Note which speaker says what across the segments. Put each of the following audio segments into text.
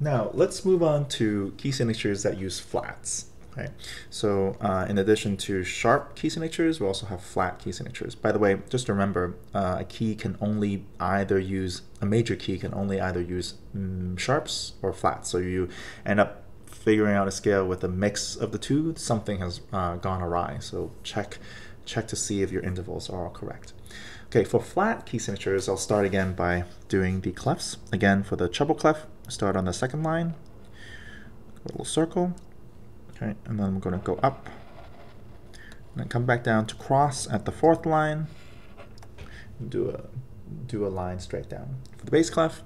Speaker 1: Now let's move on to key signatures that use flats. Okay, so in addition to sharp key signatures, we also have flat key signatures. By the way, just remember, a major key can only either use sharps or flats. So you end up figuring out a scale with a mix of the two, something has gone awry. So check to see if your intervals are all correct. Okay, for flat key signatures, I'll start again by doing the clefs. Again, for the treble clef, start on the second line, a little circle. Okay, and then we're going to go up, and then come back down to cross at the fourth line, and do a line straight down. For the bass clef,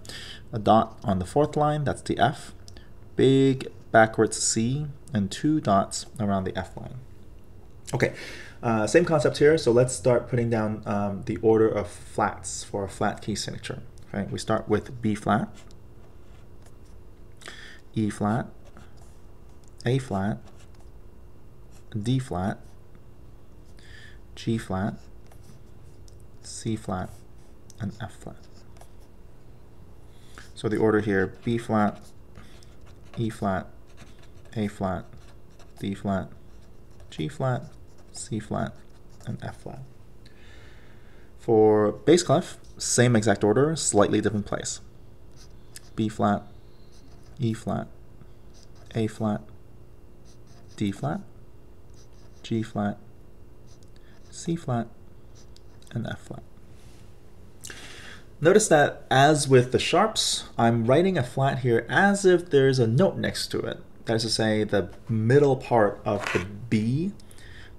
Speaker 1: a dot on the fourth line, that's the F, big backwards C, and 2 dots around the F line. Okay, same concept here, so let's start putting down the order of flats for a flat key signature. Okay, we start with B flat, E flat, A flat, D flat, G flat, C flat, and F flat. So the order here: B flat, E flat, A flat, D flat, G flat, C flat, and F flat. For bass clef, same exact order, slightly different place. B flat, E flat, A flat, D flat, G flat, C flat, and F flat. Notice that as with the sharps, I'm writing a flat here as if there's a note next to it. That is to say, the middle part of the B,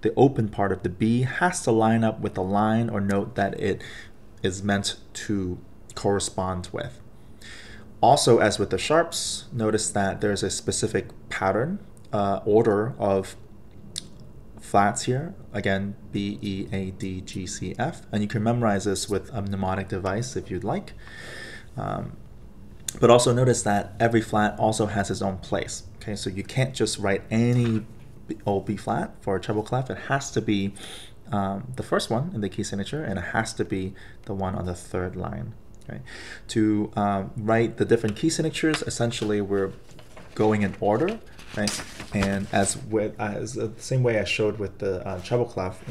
Speaker 1: the open part of the B, has to line up with the line or note that it is meant to correspond with. Also, as with the sharps, notice that there's a specific pattern, order of flats here. Again, B, E, A, D, G, C, F. And you can memorize this with a mnemonic device if you'd like. But also notice that every flat also has its own place. Okay, so you can't just write any old B flat for a treble clef. It has to be the first one in the key signature, and it has to be the one on the third line. Okay. To write the different key signatures, essentially we're going in order, right? And as the same way I showed with the treble clef,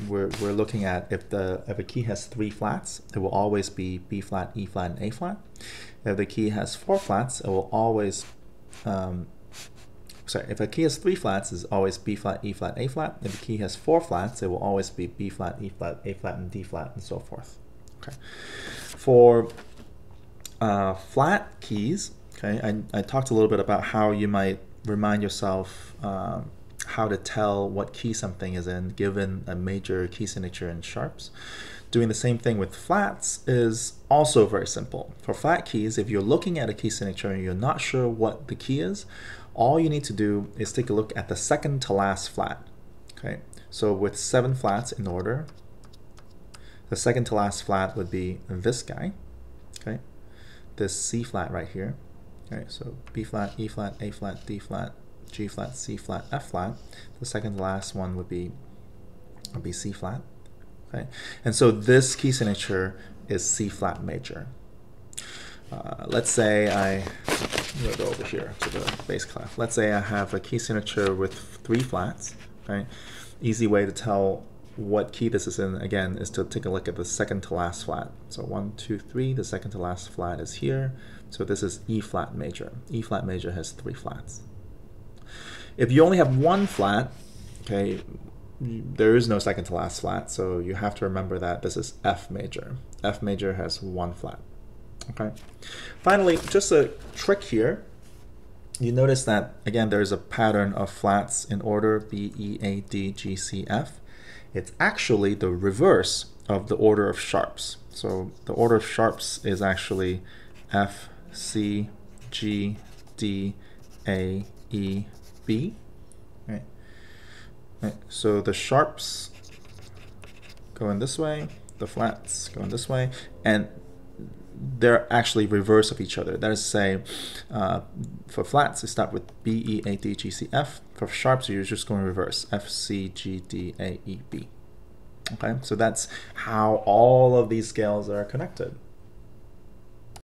Speaker 1: we're looking at if a key has 3 flats, it will always be B flat, E flat, and A flat. If the key has 4 flats, it will always if a key has 3 flats, it's always B flat, E flat, A flat. If a key has 4 flats, it will always be B flat, E flat, A flat, and D flat, and so forth. Okay. For flat keys, okay, I talked a little bit about how you might remind yourself how to tell what key something is in given a major key signature in sharps. Doing the same thing with flats is also very simple. For flat keys, if you're looking at a key signature and you're not sure what the key is, all you need to do is take a look at the second to last flat. Okay, so with 7 flats in order, the second to last flat would be this guy. Okay, this C flat right here. Okay, so B flat, E flat, A flat, D flat, G flat, C flat, F flat. The second to last one would be C flat. Okay, and so this key signature is C flat major. Let's say I'm going to go over here to the bass clef. Let's say I have a key signature with 3 flats. Right? Easy way to tell what key this is in, again, is to take a look at the second to last flat. So 1, 2, 3, the second to last flat is here. So this is E flat major. E flat major has 3 flats. If you only have 1 flat, okay, there is no second to last flat, so you have to remember that this is F major. F major has 1 flat. Okay. Finally, just a trick here. You notice that, again, there's a pattern of flats in order, B, E, A, D, G, C, F. It's actually the reverse of the order of sharps. So the order of sharps is actually F, C, G, D, A, E, B. Right. Right. So the sharps go in this way, the flats go in this way, and they're actually reverse of each other. That is to say, for flats, you start with B, E, A, D, G, C, F. For sharps, you're just going reverse, F, C, G, D, A, E, B. Okay, so that's how all of these scales are connected.